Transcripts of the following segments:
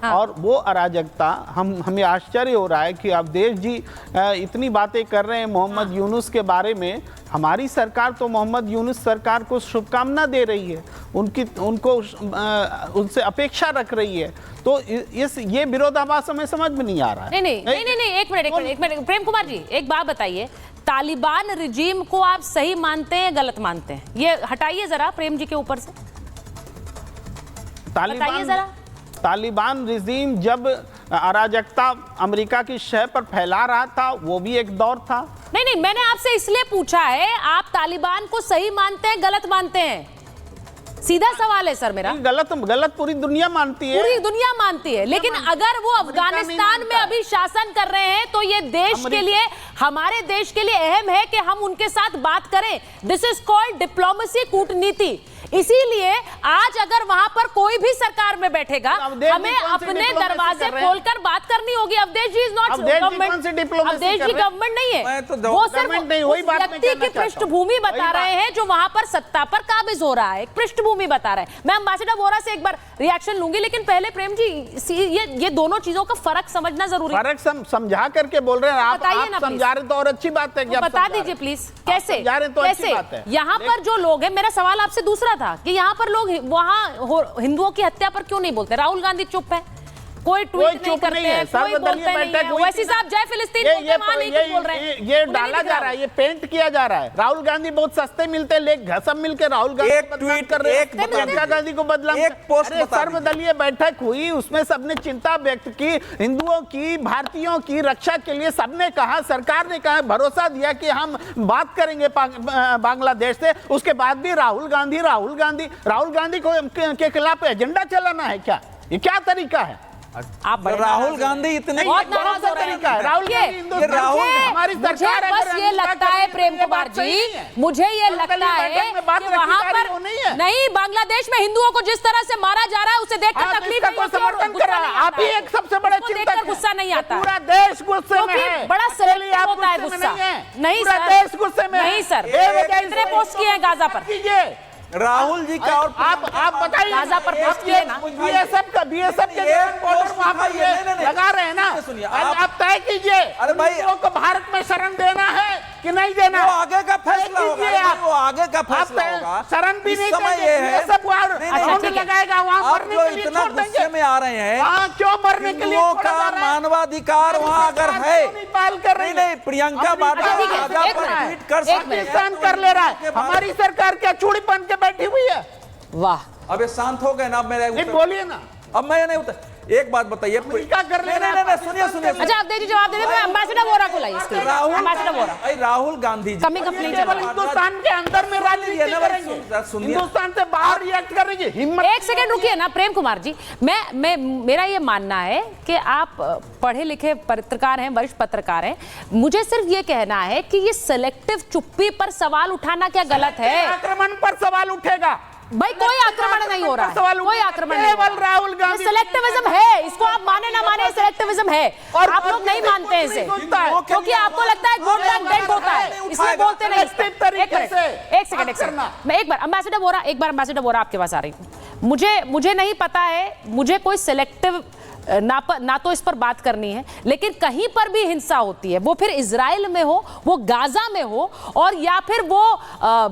और वो अराजकता हमें आश्चर्य हो रहा है कि अब देश जी इतनी बातें कर रहे हैं मोहम्मद यूनुस के बारे में। हमारी सरकार तो मोहम्मद यूनुस सरकार को शुभकामना दे रही है, उनको उनसे अपेक्षा रख रही है। तो ये विरोधाभास हमें समझ में नहीं आ रहा है। नहीं, एक मिनट प्रेम कुमार जी, एक बात बताइए, तालिबान रिजीम को आप सही मानते हैं गलत मानते हैं? ये हटाइए जरा प्रेम जी के ऊपर से, बताइए जरा। तालिबान रिजीम जब अराजकता अमेरिका की शह पर फैला रहा था, वो भी एक दौर था। नहीं, मैंने आपसे इसलिए पूछा है, आप तालिबान को सही मानते हैं गलत मानते हैं? सीधा सवाल है सर मेरा। गलत पूरी दुनिया मानती है, पूरी दुनिया मानती है, लेकिन अगर वो अफगानिस्तान में अभी शासन कर रहे हैं तो ये देश के लिए, हमारे देश के लिए अहम है कि हम उनके साथ बात करें। दिस इज कॉल्ड डिप्लोमेसी, कूटनीति। इसीलिए आज अगर वहां पर कोई भी सरकार में बैठेगा, हमें अपने दरवाजे खोलकर बात करनी होगी। Avadhesh ji is not government, Avadhesh ji government नहीं है, वो सिर्फ उस व्यक्ति की पृष्ठभूमि बता रहे हैं जो वहां पर सत्ता पर काबिज हो रहा है, एक पृष्ठभूमि बता रहे हैं। मैं एम्बेसडर वोरा से एक बार रिएक्शन लूंगी, लेकिन पहले प्रेम जी ये दोनों चीजों का फर्क समझना जरूरी है। फर्क समझा करके बोल रहे हैं आप समझा रहे तो और अच्छी बात है। बता दीजिए प्लीज, कैसे यहाँ पर जो लोग हैं, मेरा सवाल आपसे दूसरा था कि यहाँ पर लोग वहाँ हिंदुओं की हत्या पर क्यों नहीं बोलते? राहुल गांधी चुप है, कोई ट्वीट नहीं करते हैं, कोई बोलते नहीं है। वैसे साहब जय फिलिस्तीन बोल रहे हैं, ये डाला जा रहा है, ये पेंट किया जा रहा है। राहुल गांधी बहुत सस्ते मिलते हैं, सब मिलकर राहुल गांधी ट्वीट कर रहे हैं, प्रियंका गांधी को बदला। सर्वदलीय बैठक हुई, उसमें सबने चिंता व्यक्त की, हिंदुओं की, भारतीयों की रक्षा के लिए सबने कहा, सरकार ने कहा, भरोसा दिया कि हम बात करेंगे बांग्लादेश से। उसके बाद भी राहुल गांधी के खिलाफ एजेंडा चलाना है क्या? ये क्या तरीका है? आप राहुल गांधी इतने बहुत नाराज हो रहे हैं। राहुल हमारी सरकार, बस ये लगता है प्रेम कुमार जी, मुझे ये लगता है कि वहां पर नहीं, बांग्लादेश में हिंदुओं को जिस तरह से मारा जा रहा है उसे देखकर तकलीफ को समर्थन कर रहा है। आप ही एक सबसे बड़ा चिंतक, गुस्सा नहीं आता, पूरा देश गुस्से में है, बड़ा सिलेक्टिव होता है गुस्सा। नहीं सर, देश गुस्से में नहीं सर, कितने पोस्ट किए हैं गाजा पर? राहुल जी का, और आप बताइए, गाजा पर पोस्ट किए ना, बीएसएफ के वहां पर लगा रहे हैं ना, आप तय कीजिए। अरे भाई, को भारत में शरण देना है कि नहीं देना, वो आगे का फैसला होगा, वो आगे का फैसला होगा। शरण भी नहीं समय ये है, सब लगाएगा वहां पर, जो इतना गुस्से में आ रहे हैं, क्यों मरने के लिए का मानवाधिकार वहाँ अगर है, पाल कर रही नहीं, प्रियंका वाड्रा ट्वीट कर सकते हैं, कर ले रहा है। हमारी सरकार क्या चूड़ी पहन के बैठी हुई है? वाह, अब ये शांत हो गए ना, अब मेरे बोलिए ना, अब मैं नहीं उतर। एक बात बताइए, सुनिए, अच्छा आप दीजिए जवाब दे दे। एम्बेसडर वोरा को लाइए इसके लिए। राहुल गांधी जी हिंदुस्तान के अंदर में राजनीति करेंगे, हिंदुस्तान से बाहर रिएक्ट करेंगे, हिम्मत। एक सेकंड रुकिए ना प्रेम कुमार जी, मेरा ये मानना है कि आप पढ़े लिखे पत्रकार हैं, वरिष्ठ पत्रकार हैं, मुझे सिर्फ ये कहना है कि ये सिलेक्टिव चुप्पी पर सवाल उठाना क्या गलत है? आक्रमण पर सवाल उठेगा भाई, कोई आक्रमण नहीं हो रहा है, कोई आक्रमण नहीं, केवल राहुल गांधी। सिलेक्टिविज्म है, इसको आप माने ना माने, सिलेक्टिविज्म है, और आप लोग नहीं मानते हैं इसे, क्योंकि आपको लगता है वोट बैंक डेड होता है, इसलिए बोलते नहीं। एक सेकंड, मैं एक बार एम्बेसडर वोरा आपके पास आ रही हूँ। मुझे नहीं पता है, मुझे कोई सिलेक्टिव ना तो इस पर बात करनी है, लेकिन कहीं पर भी हिंसा होती है, वो फिर इजराइल में हो, वो गाजा में हो, और या फिर वो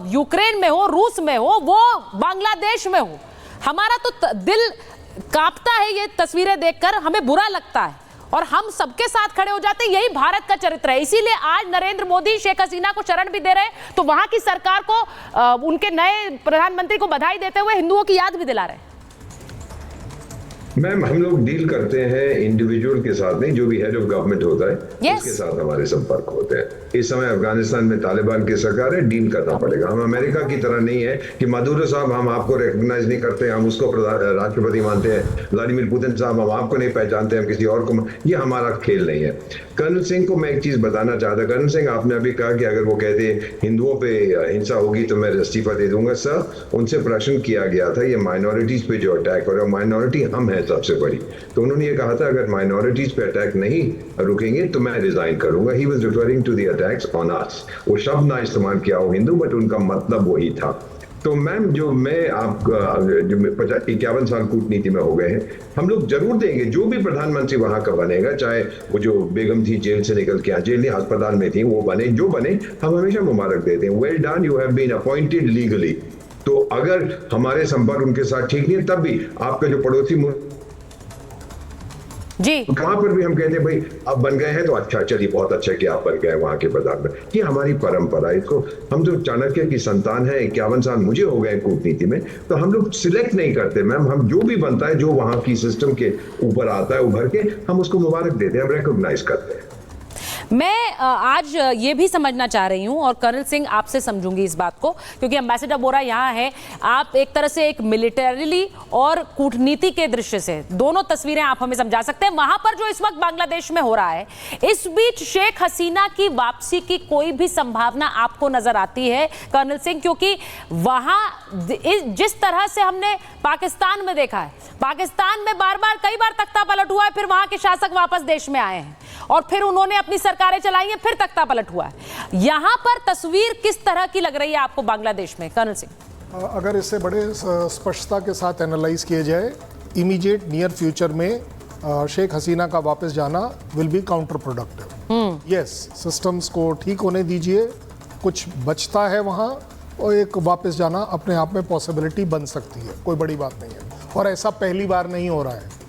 यूक्रेन में हो, रूस में हो, वो बांग्लादेश में हो, हमारा तो दिल कांपता है ये तस्वीरें देखकर, हमें बुरा लगता है और हम सबके साथ खड़े हो जाते हैं। यही भारत का चरित्र है। इसीलिए आज नरेंद्र मोदी शेख हसीना को शरण भी दे रहे हैं, तो वहां की सरकार को उनके नए प्रधानमंत्री को बधाई देते हुए हिंदुओं की याद भी दिला रहे हैं। मैम, हम लोग डील करते हैं इंडिविजुअल के साथ नहीं, जो भी हेड ऑफ गवर्नमेंट होता है उसके साथ हमारे संपर्क होते हैं। इस समय अफगानिस्तान में तालिबान की सरकार है, डील करना पड़ेगा। हम अमेरिका की तरह नहीं है कि मदुरो साहब हम आपको रिकॉग्नाइज नहीं करते, हम उसको राष्ट्रपति मानते हैं, व्लादिमीर पुतिन साहब हम आपको नहीं पहचानते, हम किसी और को, ये हमारा खेल नहीं है। कर्नल सिंह को मैं एक चीज बताना चाहता। कर्नल सिंह, आपने अभी कहा कि अगर वो कहते हिंदुओं पे हिंसा होगी तो मैं इस्तीफा दे दूंगा। सर, उनसे प्रश्न किया गया था ये माइनॉरिटीज पे जो अटैक हो रहा है, माइनॉरिटी हम है सबसे बड़ी, तो उन्होंने ये कहा था अगर माइनॉरिटीज पे अटैक नहीं रुकेंगे तो मैं रिजाइन करूंगा। He was referring to the attacks on us. वो शब्द ना इस्तेमाल किया हो हिंदू, बट उनका मतलब वही था। तो मैम जो मैं आपका जो 51 साल कूटनीति में हो गए हैं, हम लोग जरूर देंगे जो भी प्रधानमंत्री वहां का बनेगा, चाहे वो जो बेगम थी जेल से निकल के जेल नहीं अस्पताल में थी वो बने, जो बने हम हमेशा मुबारक देते हैं। Well done, you have been appointed legally. तो अगर हमारे संपर्क उनके साथ ठीक नहीं है तब भी आपका जो पड़ोसी जी वहां पर भी हम कहते हैं भाई अब बन गए हैं तो अच्छा, चलिए बहुत अच्छा कि आप बन गए वहां के प्रधानमंत्री। ये हमारी परंपरा है। इसको हम जो चाणक्य की संतान है, 51 साल मुझे हो गए कूटनीति में, तो हम लोग सिलेक्ट नहीं करते मैम। हम जो भी बनता है, जो वहां की सिस्टम के ऊपर आता है उभर के, हम उसको मुबारक देते हैं, हम रिकॉग्नाइज करते हैं। मैं आज ये भी समझना चाह रही हूं और कर्नल सिंह आपसे समझूंगी इस बात को, क्योंकि एम्बेसडर बोरा यहाँ है। आप एक तरह से एक मिलिटरीली और कूटनीति के दृश्य से दोनों तस्वीरें आप हमें समझा सकते हैं। वहां पर जो इस वक्त बांग्लादेश में हो रहा है, इस बीच शेख हसीना की वापसी की कोई भी संभावना आपको नजर आती है कर्नल सिंह? क्योंकि वहां जिस तरह से हमने पाकिस्तान में देखा है, पाकिस्तान में कई बार तख्ता पलट हुआ है, फिर वहां के शासक वापस देश में आए हैं और फिर उन्होंने अपनी सरकारें चलाई हैं, फिर तख्ता पलट हुआ है। यहां पर तस्वीर किस तरह की लग रही है आपको बांग्लादेश में, कर्नल सिंह? अगर इससे बड़े स्पष्टता के साथ एनालाइज किए जाए, इमीडिएट नियर फ्यूचर में शेख हसीना का वापस जाना will be counter productive. Yes, systems को ठीक होने दीजिए, कुछ बचता है वहाँ, और एक वापस जाना अपने आप में पॉसिबिलिटी बन सकती है, कोई बड़ी बात नहीं है। और ऐसा पहली बार नहीं हो रहा है।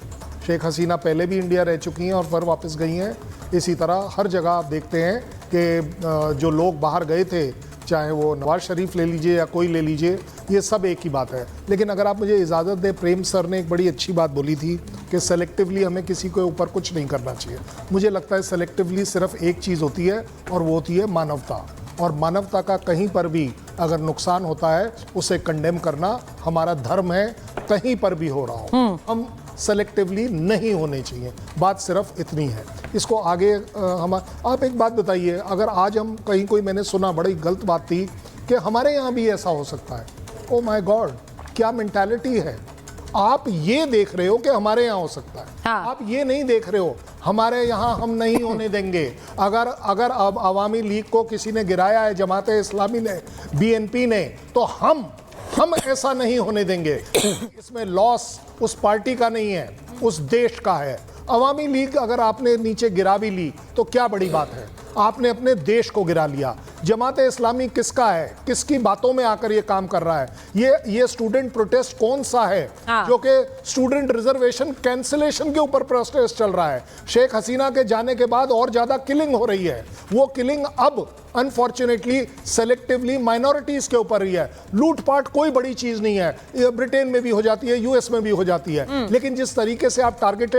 शेख हसीना पहले भी इंडिया रह चुकी हैं और फिर वापस गई हैं। इसी तरह हर जगह आप देखते हैं कि जो लोग बाहर गए थे, चाहे वो नवाज शरीफ ले लीजिए या कोई ले लीजिए, ये सब एक ही बात है। लेकिन अगर आप मुझे इजाज़त दें, प्रेम सर ने एक बड़ी अच्छी बात बोली थी कि सेलेक्टिवली हमें किसी के ऊपर कुछ नहीं करना चाहिए। मुझे लगता है सेलेक्टिवली सिर्फ एक चीज़ होती है और वो होती है मानवता। और मानवता का कहीं पर भी अगर नुकसान होता है, उसे कंडेम करना हमारा धर्म है, कहीं पर भी हो रहा हो। हम सेलेक्टिवली नहीं होने चाहिए, बात सिर्फ इतनी है। इसको आगे हम आप एक बात बताइए, अगर आज हम कहीं कोई, मैंने सुना बड़ी गलत बात थी कि हमारे यहाँ भी ऐसा हो सकता है। ओ माय गॉड, क्या मेंटालिटी है? आप ये देख रहे हो कि हमारे यहाँ हो सकता है, हाँ। आप ये नहीं देख रहे हो हमारे यहाँ हम नहीं होने देंगे। अगर अब अवामी लीग को किसी ने गिराया है, जमाते इस्लामी ने, बीएनपी ने, तो हम ऐसा नहीं होने देंगे। इसमें लॉस उस पार्टी का नहीं है, उस देश का है। अवामी लीग अगर आपने नीचे गिरा भी ली तो क्या बड़ी बात है, आपने अपने देश को गिरा लिया। जमाते इस्लामी किसका है, किसकी बातों में आकर ये काम कर रहा है? ये स्टूडेंट प्रोटेस्ट कौन सा है जो कि स्टूडेंट रिजर्वेशन कैंसिलेशन के ऊपर प्रोटेस्ट चल रहा है? शेख हसीना के जाने के बाद और ज्यादा किलिंग हो रही है। वो किलिंग अब अनफॉर्चुनेटली सेलेक्टिवली माइनॉरिटीज के ऊपर ही है। लूटपाट कोई बड़ी चीज नहीं है, ब्रिटेन में भी हो जाती है, यूएस में भी हो जाती है। लेकिन जिस तरीके से आप टारगेटेड